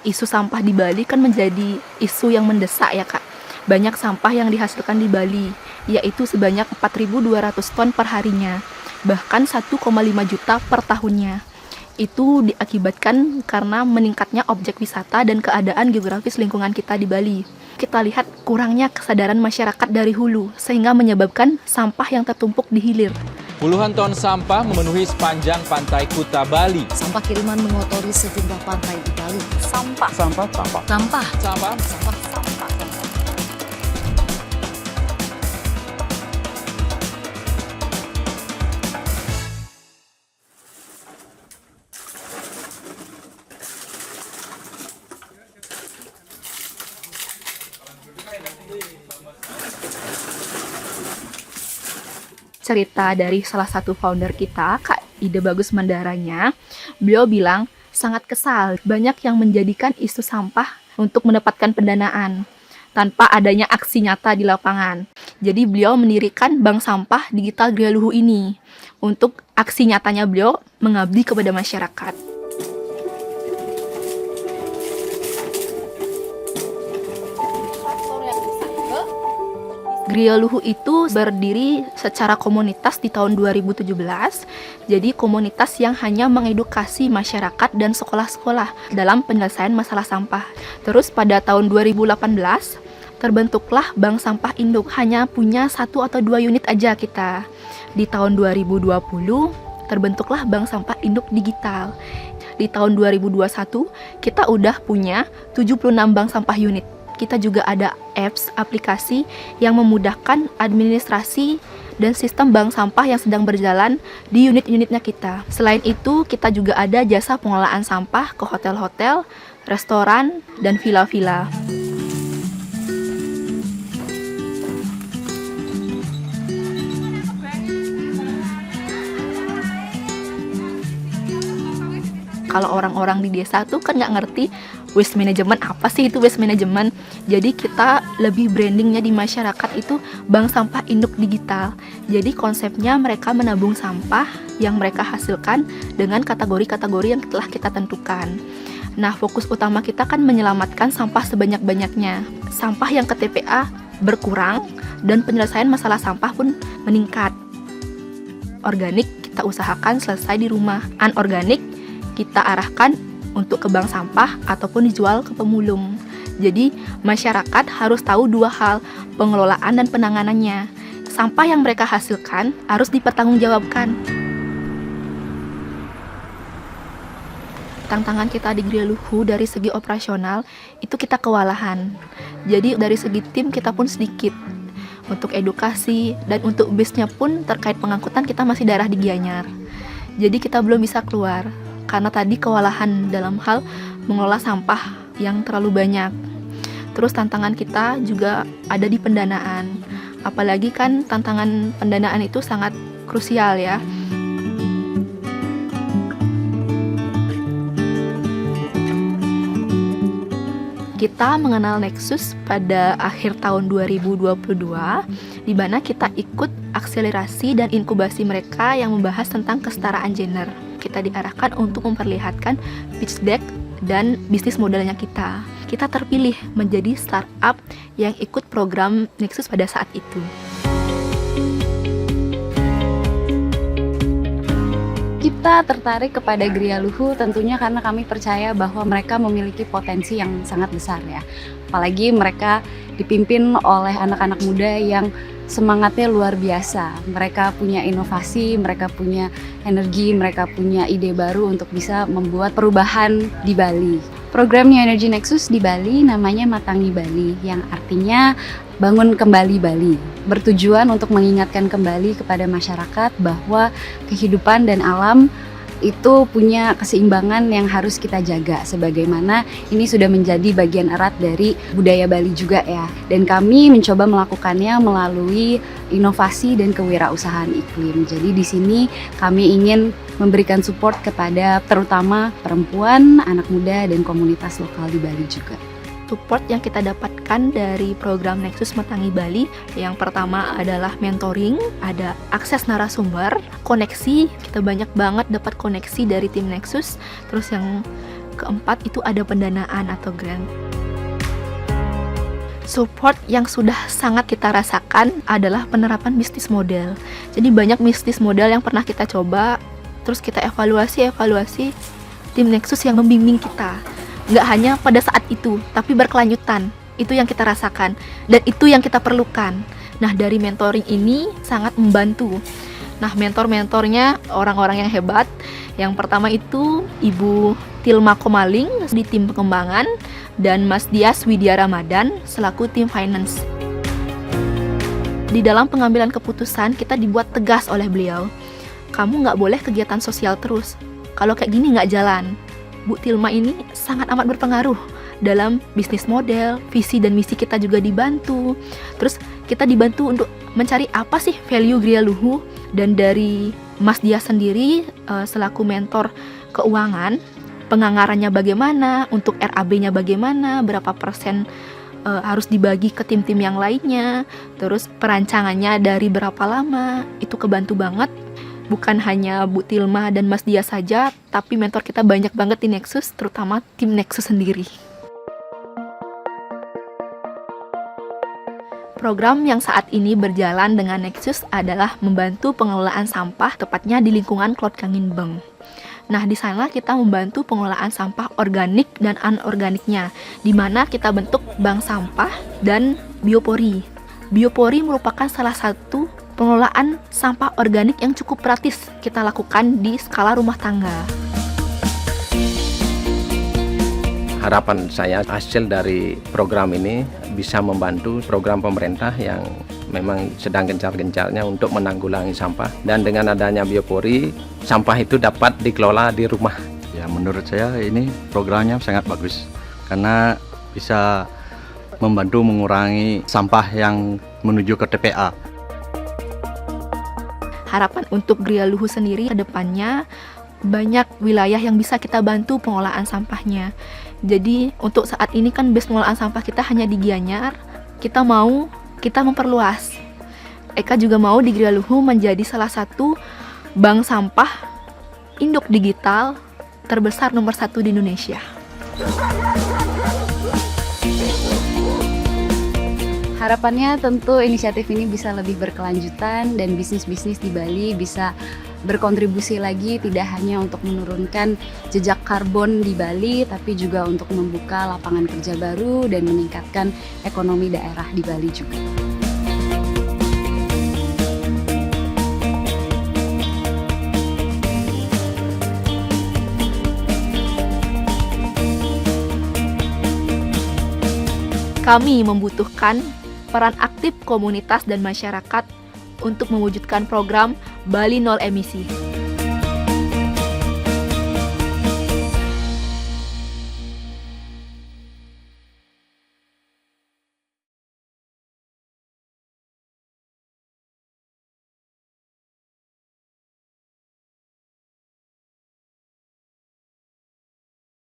Isu sampah di Bali kan menjadi isu yang mendesak ya Kak. Banyak sampah yang dihasilkan di Bali, yaitu sebanyak 4.200 ton per harinya, bahkan 1,5 juta per tahunnya. Itu diakibatkan karena meningkatnya objek wisata dan keadaan geografis lingkungan kita di Bali. Kita lihat kurangnya kesadaran masyarakat dari hulu, sehingga menyebabkan sampah yang tertumpuk di hilir. Puluhan ton sampah memenuhi sepanjang pantai Kuta Bali. Sampah kiriman mengotori sejumlah pantai di Bali. Sampah. Sampah, sampah. Sampah. Sampah. Sampah. Sampah. Cerita dari salah satu founder kita, Kak Ide Bagus Mandaranya, beliau bilang sangat kesal banyak yang menjadikan isu sampah untuk mendapatkan pendanaan tanpa adanya aksi nyata di lapangan. Jadi beliau mendirikan Bank Sampah Digital Gria Luhu ini untuk aksi nyatanya beliau mengabdi kepada masyarakat. Gria Luhu itu berdiri secara komunitas di tahun 2017. Jadi komunitas yang hanya mengedukasi masyarakat dan sekolah-sekolah dalam penyelesaian masalah sampah. Terus pada tahun 2018 terbentuklah Bank Sampah Induk, hanya punya 1 atau 2 unit aja kita. Di tahun 2020 terbentuklah Bank Sampah Induk Digital. Di tahun 2021 kita udah punya 76 bank sampah unit. Kita juga ada apps, aplikasi yang memudahkan administrasi dan sistem bank sampah yang sedang berjalan di unit-unitnya kita. Selain itu, kita juga ada jasa pengelolaan sampah ke hotel-hotel, restoran, dan villa-villa. Kalau orang-orang di desa tuh kan nggak ngerti waste management, apa sih itu waste management. Jadi kita lebih brandingnya di masyarakat itu Bank Sampah Induk Digital. Jadi konsepnya mereka menabung sampah yang mereka hasilkan dengan kategori-kategori yang telah kita tentukan. Nah, fokus utama kita kan menyelamatkan sampah sebanyak-banyaknya. Sampah yang ke TPA berkurang dan penyelesaian masalah sampah pun meningkat. Organik kita usahakan selesai di rumah. Anorganik kita arahkan untuk ke bank sampah ataupun dijual ke pemulung. Jadi masyarakat harus tahu 2 hal, pengelolaan dan penanganannya. Sampah yang mereka hasilkan harus dipertanggungjawabkan. Tantangan kita di Gria Luhu dari segi operasional itu kita kewalahan. Jadi dari segi tim kita pun sedikit. Untuk edukasi dan untuk bisnya pun terkait pengangkutan kita masih darah di Gianyar. Jadi kita belum bisa keluar karena tadi kewalahan dalam hal mengelola sampah yang terlalu banyak. Terus tantangan kita juga ada di pendanaan. Apalagi kan tantangan pendanaan itu sangat krusial ya. Kita mengenal Nexus pada akhir tahun 2022, di mana kita ikut akselerasi dan inkubasi mereka yang membahas tentang kesetaraan gender. Kita diarahkan untuk memperlihatkan pitch deck dan bisnis modelnya kita. Kita terpilih menjadi startup yang ikut program Nexus pada saat itu. Kita tertarik kepada Gria Luhu tentunya karena kami percaya bahwa mereka memiliki potensi yang sangat besar ya. Apalagi mereka dipimpin oleh anak-anak muda yang semangatnya luar biasa. Mereka punya inovasi, mereka punya energi, mereka punya ide baru untuk bisa membuat perubahan di Bali. Program New Energy Nexus di Bali namanya Matangi Bali, yang artinya bangun kembali Bali. Bertujuan untuk mengingatkan kembali kepada masyarakat bahwa kehidupan dan alam itu punya keseimbangan yang harus kita jaga, sebagaimana ini sudah menjadi bagian erat dari budaya Bali juga ya. Dan kami mencoba melakukannya melalui inovasi dan kewirausahaan iklim. Jadi di sini kami ingin memberikan support kepada terutama perempuan, anak muda, dan komunitas lokal di Bali juga. Support yang kita dapatkan dari program Nexus Matangi Bali, yang pertama adalah mentoring, ada akses narasumber, koneksi, kita banyak banget dapat koneksi dari tim Nexus. Terus yang keempat itu ada pendanaan atau grant. Support yang sudah sangat kita rasakan adalah penerapan bisnis model. Jadi banyak bisnis model yang pernah kita coba, terus kita evaluasi, tim Nexus yang membimbing kita. Nggak hanya pada saat itu, tapi berkelanjutan. Itu yang kita rasakan, dan itu yang kita perlukan. Nah, dari mentoring ini sangat membantu. Nah, mentor-mentornya orang-orang yang hebat. Yang pertama itu Ibu Tilma Komaling di tim pengembangan, dan Mas Dias Widya Ramadan selaku tim finance. Di dalam pengambilan keputusan, kita dibuat tegas oleh beliau. Kamu nggak boleh kegiatan sosial terus. Kalau kayak gini nggak jalan. Bu Tilma ini sangat amat berpengaruh dalam bisnis model, visi dan misi kita juga dibantu. Terus kita dibantu untuk mencari apa sih value Gria Luhu, dan dari Mas Dia sendiri selaku mentor keuangan, penganggarannya bagaimana, untuk RAB-nya bagaimana, berapa persen harus dibagi ke tim-tim yang lainnya, terus perancangannya dari berapa lama, itu kebantu banget. Bukan hanya Bu Tilma dan Mas Dia saja, tapi mentor kita banyak banget di Nexus, terutama tim Nexus sendiri. Program yang saat ini berjalan dengan Nexus adalah membantu pengelolaan sampah, tepatnya di lingkungan Klot Kanginbeng. Nah, di sana kita membantu pengelolaan sampah organik dan anorganiknya, di mana kita bentuk bank sampah dan biopori. Biopori merupakan salah satu pengelolaan sampah organik yang cukup praktis kita lakukan di skala rumah tangga. Harapan saya hasil dari program ini bisa membantu program pemerintah yang memang sedang gencar-gencarnya untuk menanggulangi sampah, dan dengan adanya biopori, sampah itu dapat dikelola di rumah. Ya, menurut saya ini programnya sangat bagus karena bisa membantu mengurangi sampah yang menuju ke TPA. Harapan untuk Gria Luhu sendiri ke depannya banyak wilayah yang bisa kita bantu pengelolaan sampahnya. Jadi untuk saat ini kan base pengelolaan sampah kita hanya di Gianyar. Kita memperluas. Eka juga mau di Gria Luhu menjadi salah satu bank sampah induk digital terbesar nomor 1 di Indonesia. Harapannya tentu inisiatif ini bisa lebih berkelanjutan dan bisnis-bisnis di Bali bisa berkontribusi lagi, tidak hanya untuk menurunkan jejak karbon di Bali, tapi juga untuk membuka lapangan kerja baru dan meningkatkan ekonomi daerah di Bali juga. Kami membutuhkan peran aktif komunitas dan masyarakat untuk mewujudkan program Bali Nol Emisi.